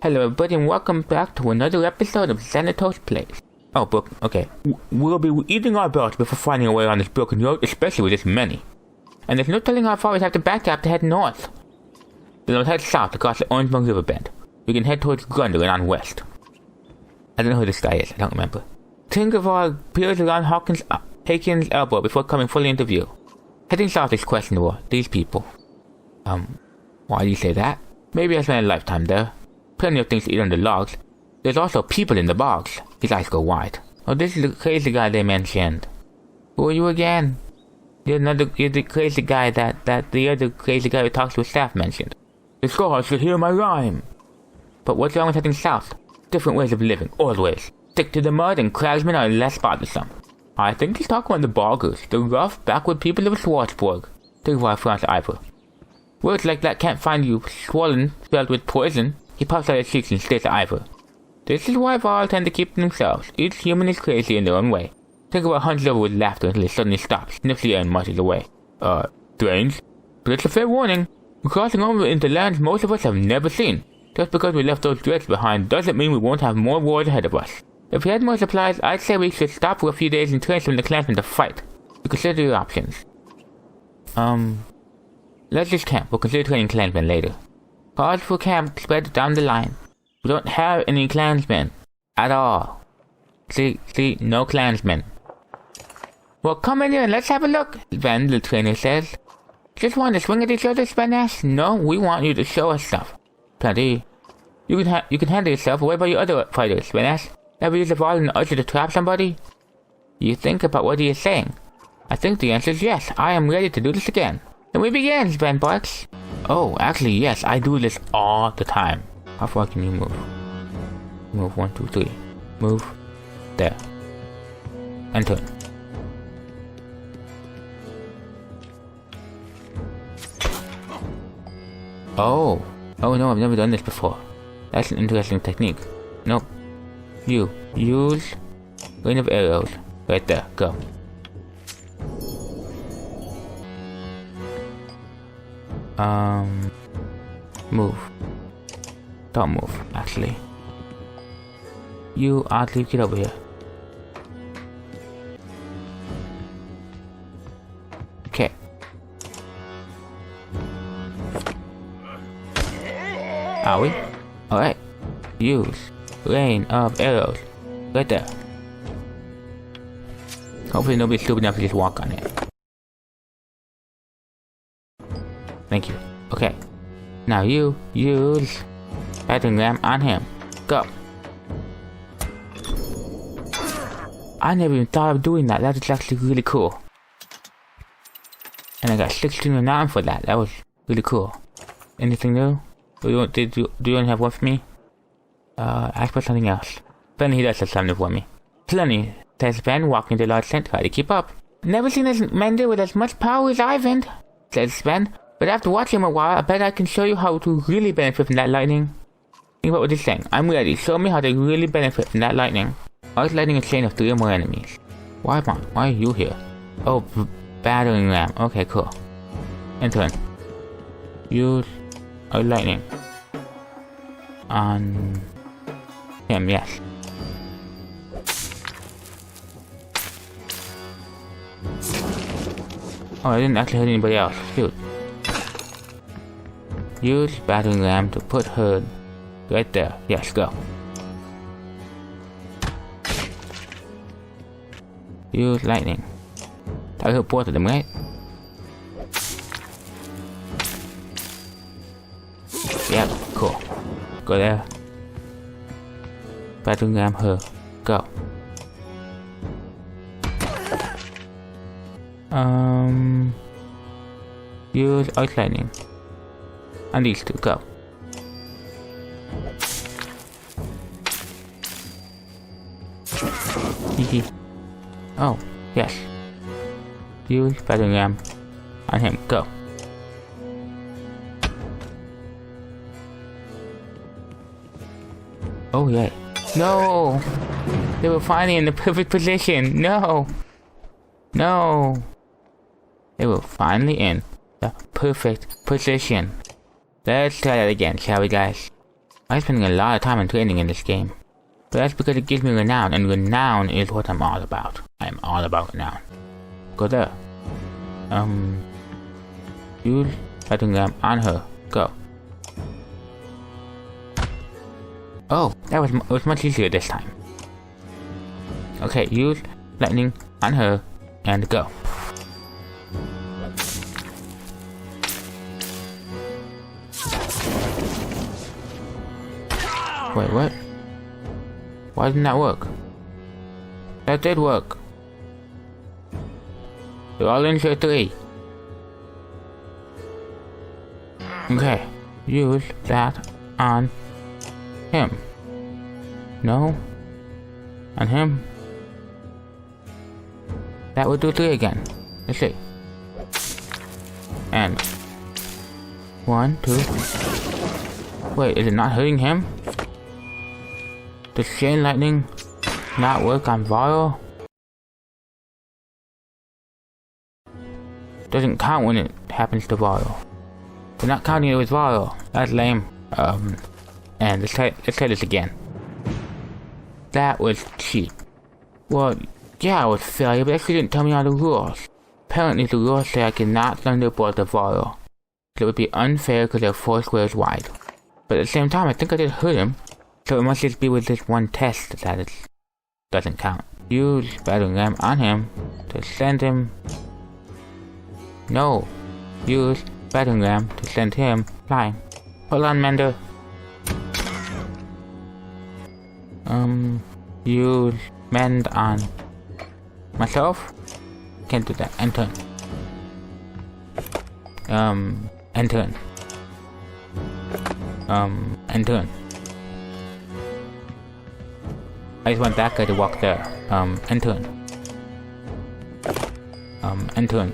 Hello everybody and welcome back to another episode of Thos Plays. Oh, book. Okay. We'll be eating our belts before finding a way on this broken road, especially with this many. And there's no telling how far we have to back up to head north. Then we'll head south across the Orangeburg River bend. We can head towards Grunder and on west. I don't know who this guy is, I don't remember. Varl peers around Haken's elbow before coming fully into view. Heading south is questionable. These people. Why do you say that? Maybe I spent a lifetime there. Plenty of things to eat on the logs. There's also people in the bogs. His eyes go wide. Oh, this is the crazy guy they mentioned. Who are you again? You're the crazy guy that the other crazy guy who talks to his staff mentioned. The scholars should hear my rhyme. But what's wrong with heading south? Different ways of living, always. Stick to the mud and craftsmen are less bothersome. I think he's talking about the boggers, the rough, backward people of Schwarzburg. They're France Ivor. Words like that can't find you swollen, filled with poison. He pops out his cheeks and stares at Ivor. This is why Varl tend to keep to themselves. Each human is crazy in their own way. Thunderbolting hunches over with laughter until he suddenly stops, sniffs the air and marches away. Strange. But it's a fair warning. We're crossing over into lands most of us have never seen. Just because we left those dregs behind doesn't mean we won't have more wars ahead of us. If we had more supplies, I'd say we should stop for a few days and train some of the clansmen to fight. You consider your options. Let's just camp. We'll consider training clansmen later. Cause for camp spread down the line. We don't have any clansmen. At all. See, no clansmen. Well, come in here and let's have a look, Sven, the trainer says. Just want to swing at each other, Sven asks. No, we want you to show us stuff. Plenty. You can handle yourself away by your other fighters, Sven asks. Ever use a Varl and usher to trap somebody? You think about what he is saying. I think the answer is yes. I am ready to do this again. Then we begin, Sven barks. Oh, actually, yes, I do this all the time. How far can you move? Move 1, 2, 3. Move. There. And turn. Oh no, I've never done this before. That's an interesting technique. Nope. You use rain of arrows. Right there. Go. Move. Don't move, actually. You oddly get over here. Okay. Are we? Alright. Use rain of arrows. Right there. Hopefully nobody's stupid enough to just walk on it. Thank you. Okay. Now you use battering ram on him. Go. I never even thought of doing that. That is actually really cool. And I got 16 renown for that. That was really cool. Anything new? Do you only have one for me? Ask for something else. Funny, he does have something for me. Plenty, says Sven, walking to the large tent. Try to keep up. Never seen a mender with as much power as Ivan, says Sven. But after watching him a while, I bet I can show you how to really benefit from that lightning. Think about what he's saying. I'm ready. Show me how to really benefit from that lightning. I was lighting a chain of 3 or more enemies. Why are you here? Oh, battering ram. Okay, cool. And turn. Use a lightning on him, yes. Oh, I didn't actually hit anybody else. Shoot. Use battering ram to put her right there. Yes, go. Use lightning. I hit both of them, right? Yep, cool. Go there. Battering ram her. Go. Use ice lightning. And these two, go. Oh, yes. Use battering ram on him, go. Oh, yeah. No! They were finally in the perfect position. No! No! They were finally in the perfect position. Let's try that again, shall we, guys? I'm spending a lot of time in training in this game. But that's because it gives me renown, and renown is what I'm all about. I'm all about renown. Go there. Use lightning ram on her. Go. Oh, that was much easier this time. Okay, use lightning on her and go. Wait, what? Why didn't that work? That did work. They're all in for 3. Okay, use that on him. No? On him? That would do 3 again. Let's see. And 1, 2. Wait, is it not hitting him? Does chain lightning not work on Varl? Doesn't count when it happens to Varl. They're not counting it with Varl. That's lame. And let's try this again. That was cheap. Well, yeah, it was failure, but actually didn't tell me all the rules. Apparently the rules say I cannot Thunderbolt the Varl. So it would be unfair because they're 4 squares wide. But at the same time, I think I did hurt him. So it must just be with this one test that it doesn't count. Use battering ram on him to send him. No. Use battering ram to send him flying. Hold on, Mender. Use mend on myself. Can't do that. End turn. End turn. End turn. I just want that guy to walk there. End turn. End turn.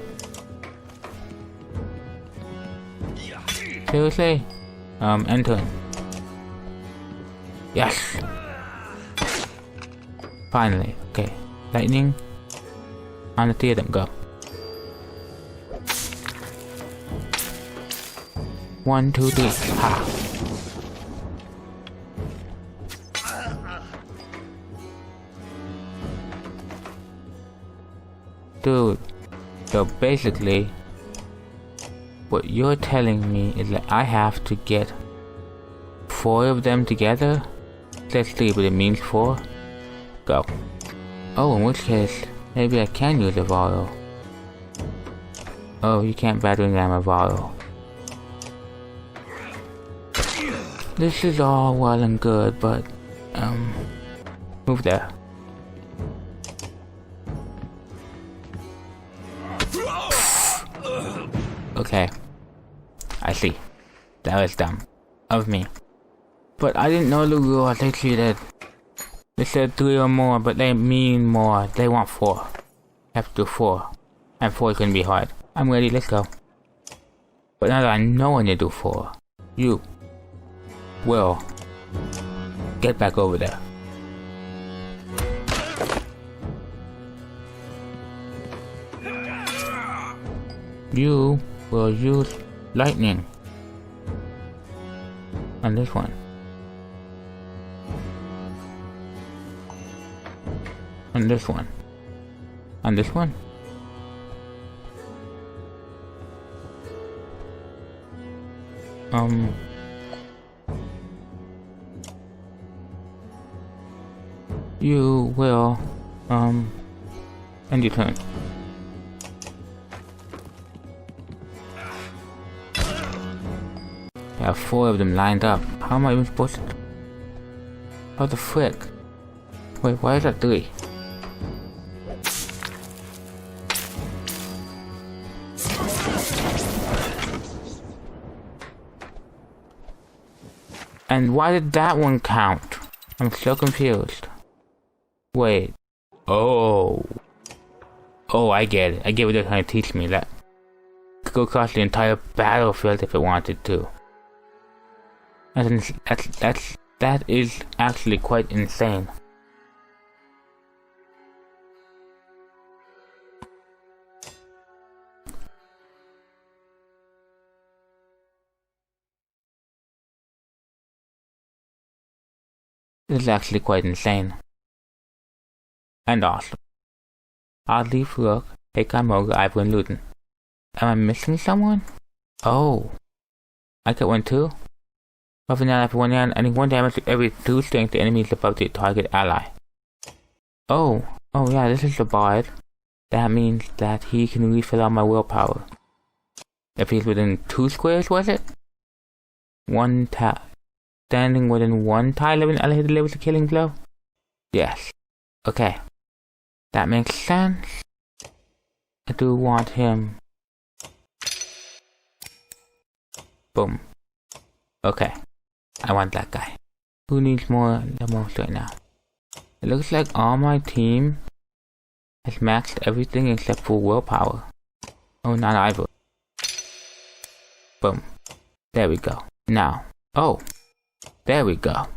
Seriously? End turn. Yes! Finally. Okay. Lightning. On the 3 of them. Go. 1, 2, 3. Ha! Dude, so basically, what you're telling me is that I have to get 4 of them together? Let's see, but it means 4. Go. Oh, in which case, maybe I can use a Varl. Oh, you can't battering ram a Varl. This is all well and good, but, move there. Okay. I see. That was dumb. Of me. But I didn't know the rules. They cheated. They said 3 or more, but they mean more. They want 4. Have to do 4. And 4 is gonna be hard. I'm ready, let's go. But now that I know when to do 4, you will get back over there. You will use lightning on this one. On this one. On this one. You will end your turn. I have 4 of them lined up. How am I even supposed to? How the frick? Wait, why is that 3? And why did that one count? I'm so confused. Wait. Oh. Oh, I get it. I get what they're trying to teach me. That could go across the entire battlefield if it wanted to. That is actually quite insane. This is actually quite insane. And awesome. Oddly, Rook, Hakai, Moga, Ivor, and Luden. Am I missing someone? Oh. I get one too? Buffing down after 1 round, adding 1 damage to every 2 strength the enemy is above the target ally. Oh yeah, this is the bard. That means that he can refill out my willpower. If he's within 2 squares, was it? Standing within 1 tile of an ally who delivers a killing blow? Yes. Okay. That makes sense. I do want him. Boom. Okay. I want that guy. Who needs more the most right now? It looks like all my team has maxed everything except for willpower. Oh, not Ivor. Boom. There we go. Now. Oh. There we go.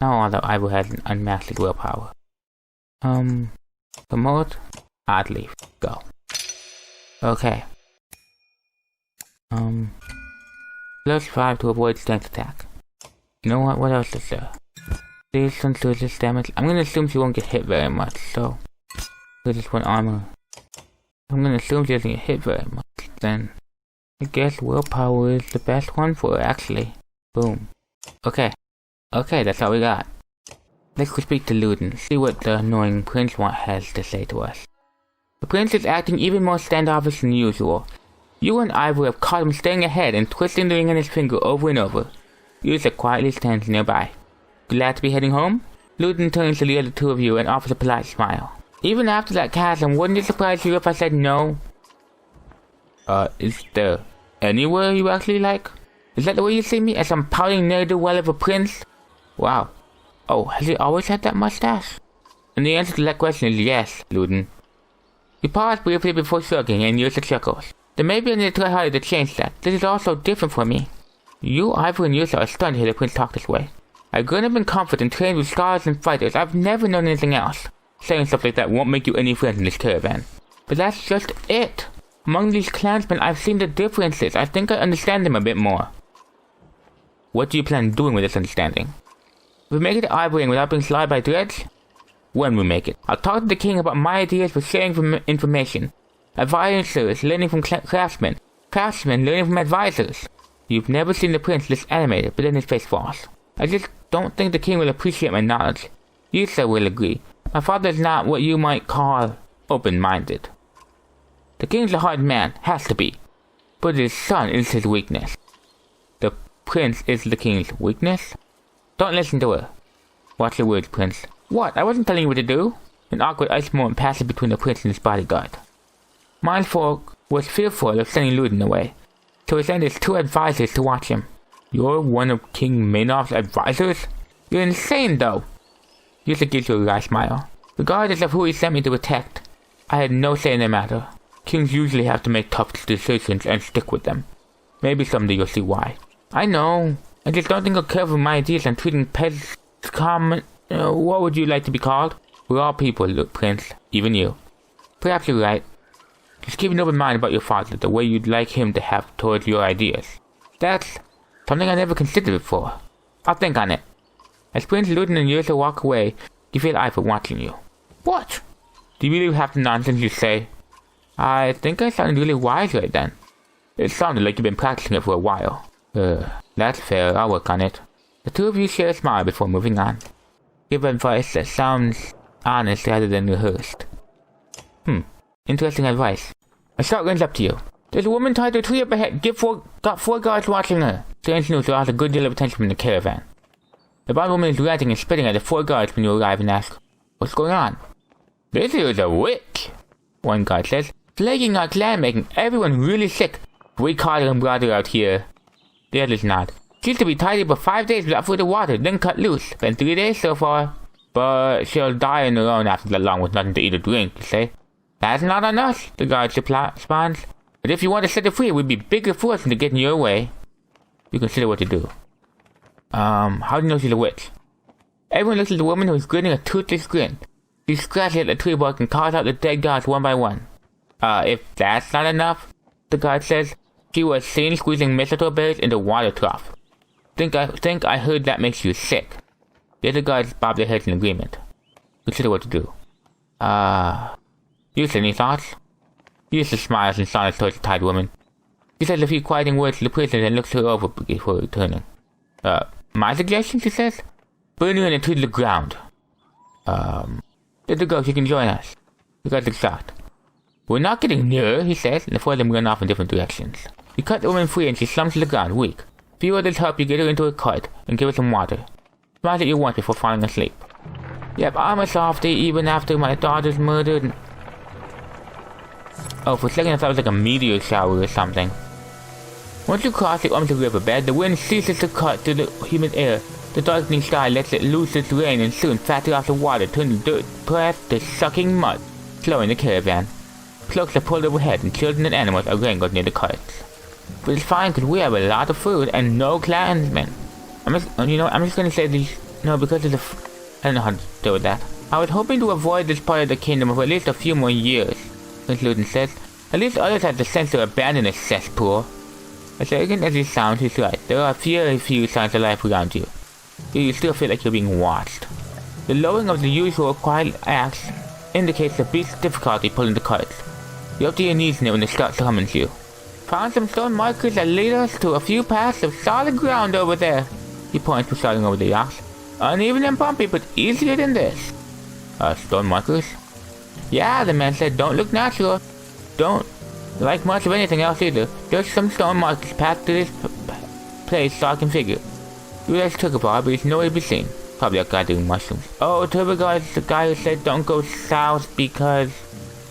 Now all that Ivor has an unmaxed willpower. Promote. Odd leaf. Go. Okay. +5 to avoid strength attack. You know what? What else is there? Resistance to resist damage. I'm gonna assume she won't get hit very much, so just 1 armor. I'm gonna assume she doesn't get hit very much. Then I guess willpower is the best one for her, actually. Boom. Okay. Okay, that's all we got. Let's go speak to Luden, see what the annoying Prince has to say to us. The Prince is acting even more standoffish than usual. You and Ivor have caught him staying ahead and twisting the ring on his finger over and over. Yusa quietly stands nearby. Glad to be heading home? Luden turns to the other 2 of you and offers a polite smile. Even after that chasm, wouldn't it surprise you if I said no? Is there anywhere you actually like? Is that the way you see me, as some pouting ne'er-do-well of a prince? Wow. Oh, has he always had that mustache? And the answer to that question is yes, Luden. You pause briefly before shrugging and Yusa chuckles. There may be a need to try harder to change that. This is all so different for me. You, Ivor, and Yusa are stunned to hear the prince talk this way. I've grown up in comfort and trained with scholars and fighters. I've never known anything else. Saying stuff like that won't make you any friends in this caravan. But that's just it. Among these clansmen, I've seen the differences. I think I understand them a bit more. What do you plan on doing with this understanding? If we make it to Ivorying without being slaughtered by dreads? When we make it. I'll talk to the king about my ideas for sharing information. Advisors learning from craftsmen. Craftsmen learning from advisors. You've never seen the prince this animated, but then his face falls. I just don't think the king will appreciate my knowledge. Yusa will agree. My father's not what you might call open-minded. The king's a hard man, has to be. But his son is his weakness. The prince is the king's weakness? Don't listen to her. Watch your words, prince. What? I wasn't telling you what to do. An awkward ice moment passes between the prince and his bodyguard. Mindfolk was fearful of sending Luden away, so he sent his 2 advisors to watch him. You're one of King Maynard's advisors? You're insane, though. Yusa gives you a wry smile. Regardless of who he sent me to protect, I had no say in the matter. Kings usually have to make tough decisions and stick with them. Maybe someday you'll see why. I know. I just don't think I'll care for my ideas on treating peasants common. What would you like to be called? We're all people, look, Prince. Even you. Perhaps you're right. Just keep an open mind about your father, the way you'd like him to have towards your ideas. That's something I never considered before. I'll think on it. As Prince Luden and Yusa walk away, you feel Ivor watching you. What? Do you really have the nonsense you say? I think I sounded really wise right then. It sounded like you've been practicing it for a while. That's fair, I'll work on it. The 2 of you share a smile before moving on. Give advice that sounds honest rather than rehearsed. Interesting advice. A shot runs up to you. There's a woman tied to a tree up ahead. Got 4 guards watching her. Strange news draws a good deal of attention from the caravan. The bond woman is ranting and spitting at the 4 guards when you arrive and ask, what's going on? This here is a witch, one guard says. Plaguing our clan, making everyone really sick. We caught her and brought her out here. The others nod. She used to be tied up for 5 days without food or water, then cut loose. Been 3 days so far. But she'll die on her own after that long with nothing to eat or drink, you say. That's not on us, the guard responds. But if you want to set her free, we'd be bigger force than to get in your way. You consider what to do. How do you know she's a witch? Everyone looks at the woman who is grinning a toothless grin. She scratches at the tree bark and calls out the dead guards one by one. If that's not enough, the guard says, she was seen squeezing mistletoe berries into a water trough. Think I heard that makes you sick. The other guards bob their heads in agreement. Consider what to do. Use any thoughts? Useless smiles and silence towards the tired woman. She says a few quieting words to the prisoner and looks her over before returning. My suggestion, she says? Burn you in and to the ground. Let her go, she can join us. The guards look shocked. We're not getting nearer, he says, and the four of them run off in different directions. You cut the woman free and she slumps to the ground, weak. A few others help you get her into a cart and give her some water. Smiles at you once before falling asleep. Yep, I'm a softie even after my daughter's murdered. Oh, for a second I thought it was like a meteor shower or something. Once you cross the Umsa riverbed, the wind ceases to cut through the humid air. The darkening sky lets it loose its rain and soon faster off the water turns dirt breath to sucking mud, slowing the caravan. Cloaks are pulled overhead and children and animals are wrangled near the carts. But it's fine because we have a lot of food and no clansmen. I'm just gonna say these, because of the I don't know how to deal with that. I was hoping to avoid this part of the kingdom for at least a few more years, Ludin says. At least others had the sense to abandon this cesspool. As arrogant as he sounds, he's right. There are very few signs of life around you. Yet you still feel like you're being watched. The lowering of the usual quiet axe indicates the beast's difficulty pulling the carts. You're up to your knees in it when the start summons you. Found some stone markers that lead us to a few paths of solid ground over there. He points to starting over the rocks. Uneven and bumpy, but easier than this. Stone markers? Yeah, the man said, don't look natural. Don't like much of anything else either. Just some stone markers packed to this place so I can figure. You guys took a bar, but he's nowhere to be seen. Probably a guy doing mushrooms. Oh, Turboguard's the guy who said don't go south because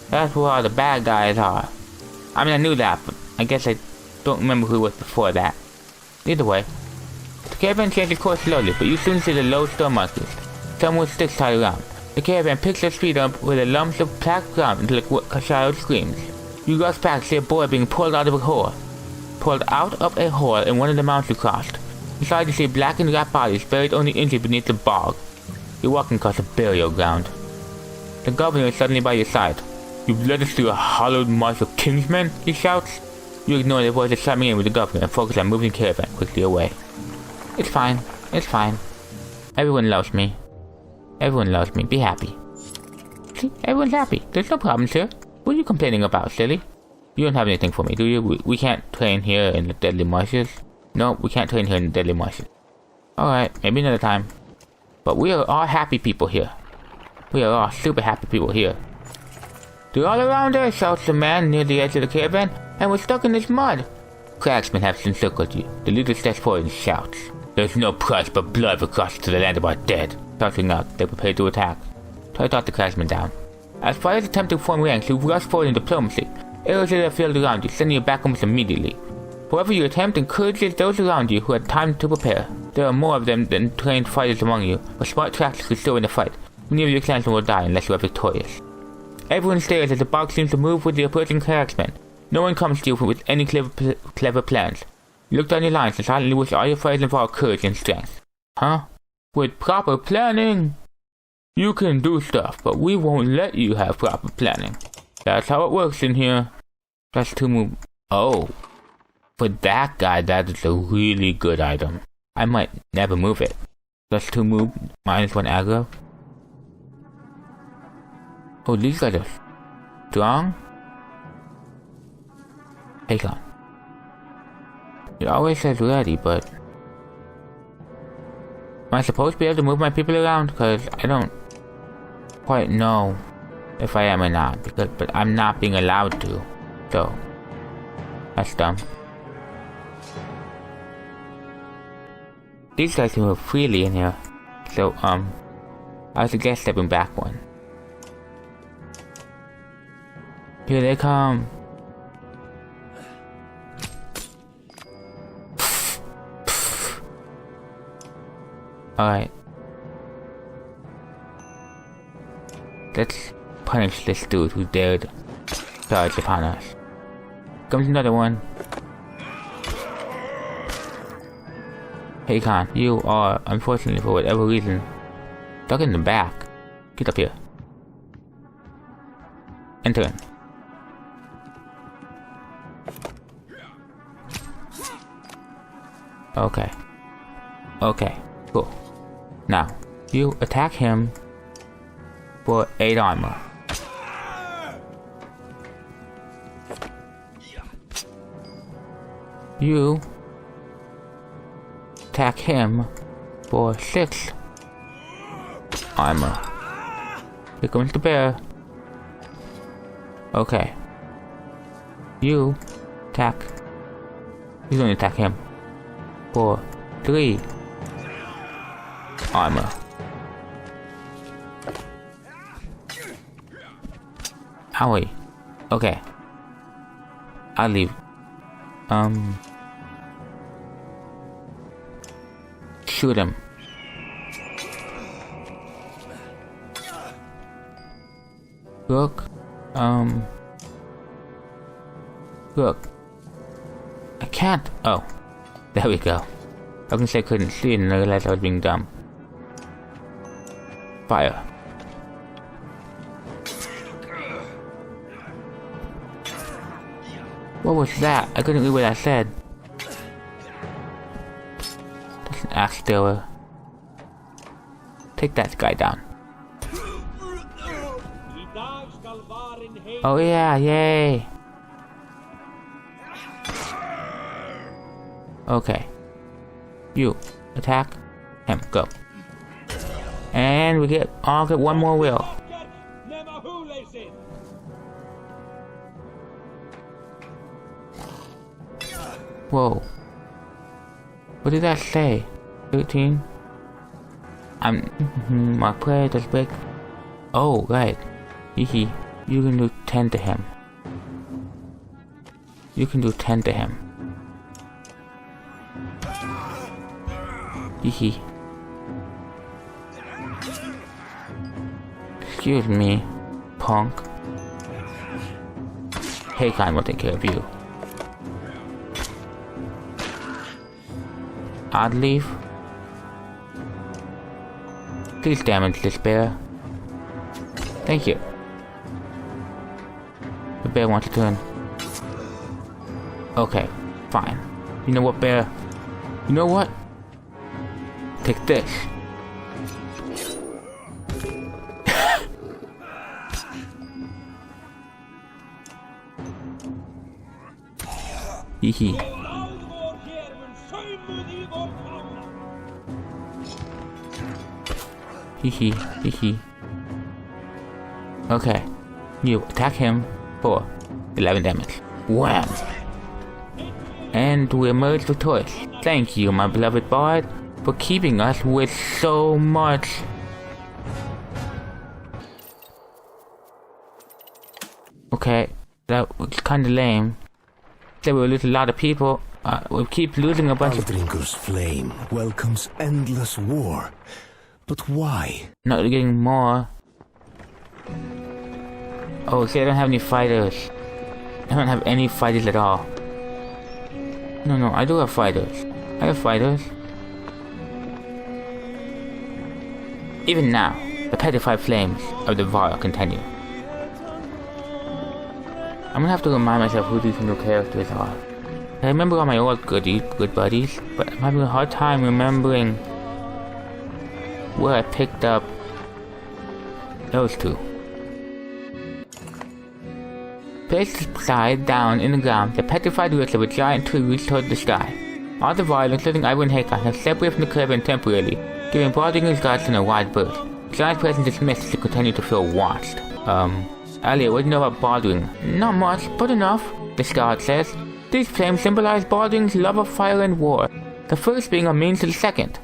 that's where all the bad guys are. I mean, I knew that, but I guess I don't remember who was before that. Either way, the caravan changes course slowly, but you soon see the low stone markers, some with sticks tied around. The caravan picks their speed up with the lumps of packed ground until a child screams. You rush back, see a boy being pulled out of a hole. In one of the mounds you crossed. Inside you see blackened rat bodies buried only inches beneath the bog. You're walking across a burial ground. The governor is suddenly by your side. You've led us through a hollowed marsh of kingsmen, he shouts. You ignore the voices chiming in with the governor and focus on moving the caravan quickly away. It's fine. It's fine. Everyone loves me. Everyone loves me. Be happy. See? Everyone's happy. There's no problems here. What are you complaining about, silly? You don't have anything for me, do you? We can't train here in the deadly marshes. No, we can't train here in the deadly marshes. Alright, maybe another time. But we are all happy people here. We are all super happy people here. They're all around us, shouts the man near the edge of the caravan, and we're stuck in this mud. Cragsmen have encircled you. The leader steps forward and shouts. There's no price but blood for crossing to the land of our dead. Shouting out, they prepare to attack. Try to talk the Cragsmen down. As fighters attempt to form ranks, you rush forward in diplomacy. Arrows are field around you, sending you back almost immediately. However you attempt encourages those around you who had time to prepare. There are more of them than trained fighters among you, but smart tactics will still win the fight. Many of your clansmen will die unless you are victorious. Everyone stares as the bog seems to move with the approaching Cragsmen. No one comes to you with any clever plans. You look down your lines and silently wish all your fighters involve courage and strength. Huh? With proper planning? You can do stuff, but we won't let you have proper planning. That's how it works in here. That's 2 move. Oh. For that guy, that is a really good item. I might never move it. Plus 2 move, minus 1 aggro. Oh, these guys are strong? Take on. It always says ready, but am I supposed to be able to move my people around? Because I don't quite know if I am or not. But I'm not being allowed to. So, that's dumb. These guys can move freely in here. So, I suggest stepping back one. Here they come. Alright. Let's punish this dude who dared charge upon us. Comes another one. Hey Khan, you are, unfortunately for whatever reason, stuck in the back. Get up here. And turn. Okay. Okay, cool. Now, You attack him for 8 armor. You attack him for 6 armor. Here comes the bear. Okay. You attack. He's gonna attack him for 3 armor. Owie. Okay. I'll leave. Shoot him. Look. Look. I can't. Oh. There we go. I was gonna say I couldn't see it and I realized I was being dumb. Fire. What was that? I couldn't read what I said. That's an axe thrower. Take that guy down. Oh yeah, yay! Okay. You attack him. Go. And we all get one more wheel. Whoa. What did that say? 13? My prayer does break. Oh, right. Hehe. You can do 10 to him. You can do 10 to him. Hehe. Excuse me, punk. Hey, Khan will take care of you. I'd leave. Please damage this bear. Thank you. The bear wants to turn. Okay, fine. You know what, bear? You know what? Take this. Hehe. Hehe, hehe. Okay. You attack him for 11 damage. Wham! And we emerge victorious. Thank you, my beloved bard, for keeping us with so much. Okay, that was kinda lame. There will lose a lot of people. We'll keep losing a bunch of... Drinker's flame welcomes endless war. But why? Not getting more. Oh, see, I don't have any fighters. I don't have any fighters at all. No, I do have fighters. I have fighters. Even now, the petrified flames of the Varl continue. I'm gonna have to remind myself who these new characters are. I remember all my old good buddies, but I'm having a hard time remembering where I picked up those two. Placed upside down in the ground, the petrified roots of a giant tree reached toward the sky. All the Varl, including Ivan and Hakon, have separated from the caravan temporarily, giving Baldwin his guards a wide berth. The giant's presence is missed to continue to feel watched. Elliot, what do you know about Baldwin? Not much, but enough, the Scarlet says. These flames symbolize Baldwin's love of fire and war, the first being a means to the second.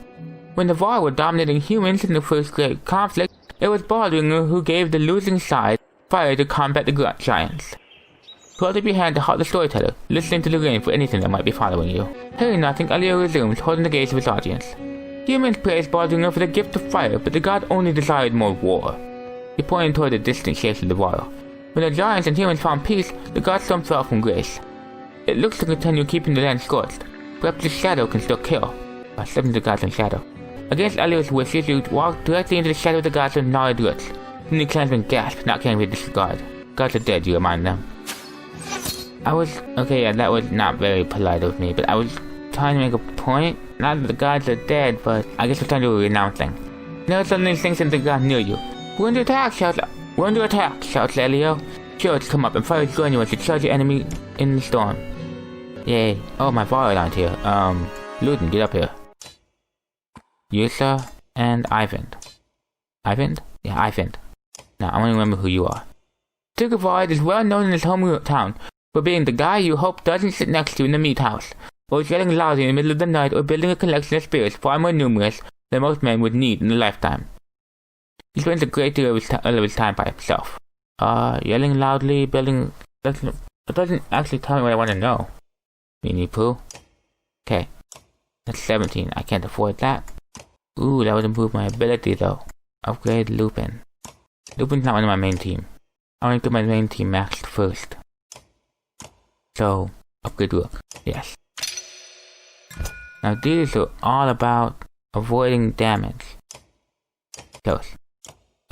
When the Varl were dominating humans in the first great conflict, it was Baldwin who gave the losing side fire to combat the giants. Hold up your hand to halt the storyteller, listening to the rain for anything that might be following you. Hearing nothing, Elliot resumed, holding the gaze of his audience. Humans praised Baldwin for the gift of fire, but the god only desired more war. He pointed toward the distant shapes of the Varl. When the giants and humans found peace, the godstorm fell from grace. It looks to continue keeping the land scorched. Perhaps the shadow can still kill. By slipping the gods in shadow. Against Elliot's wishes, you walked directly into the shadow of the gods with gnarled roots. Then the clansmen gasped, not caring to disregard. Gods are dead, you remind them. Okay, yeah, that was not very polite of me, but I was trying to make a point. Not that the gods are dead, but I guess I'm trying to do a renouncing. Never suddenly sinks into the ground near you. We're under attack, shouts Lelio. Shields come up and fire join you as you charge your enemy in the storm. Yay. Oh, my Varl aren't here. Luden, get up here. Yusa and Ivan. Ivan? Yeah, Ivan. Now, I want to remember who you are. Thunderbolting is well known in his hometown for being the guy you hope doesn't sit next to you in the meat house, or yelling loudly in the middle of the night, or building a collection of spirits far more numerous than most men would need in a lifetime. He spends a great deal of his time by himself. Yelling loudly, building... It doesn't actually tell me what I want to know. Meanie Pooh. Okay. That's 17. I can't afford that. Ooh, that would improve my ability though. Upgrade Lupin. Lupin's not one of my main team. I want to get my main team maxed first. So, upgrade Rook. Yes. Now these are all about avoiding damage. Thos.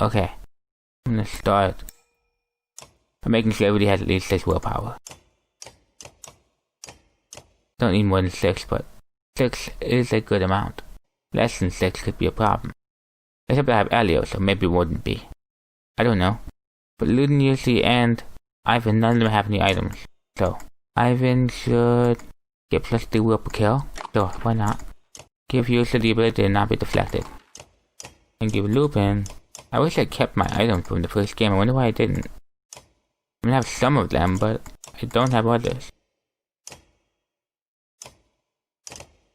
Okay. I'm gonna start by making sure everybody has at least 6 willpower. Don't need more than 6, but 6 is a good amount. Less than 6 could be a problem. Except I have Elio, so maybe it wouldn't be. I don't know. But Luden, Yusi, and Ivan, none of them have any items. So, Ivan should get +3 will per kill. Sure, why not? Give Yusi the ability to not be deflected. And give Lupin... I wish I kept my items from the first game. I wonder why I didn't. I mean, I have some of them, but I don't have others.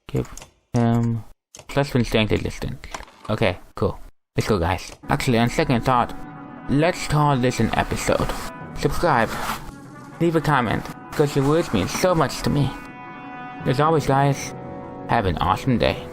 Give him +1 strength resistance. Okay, cool. Let's go, guys. Actually, on second thought, let's call this an episode. Subscribe. Leave a comment, because your words mean so much to me. As always, guys, have an awesome day.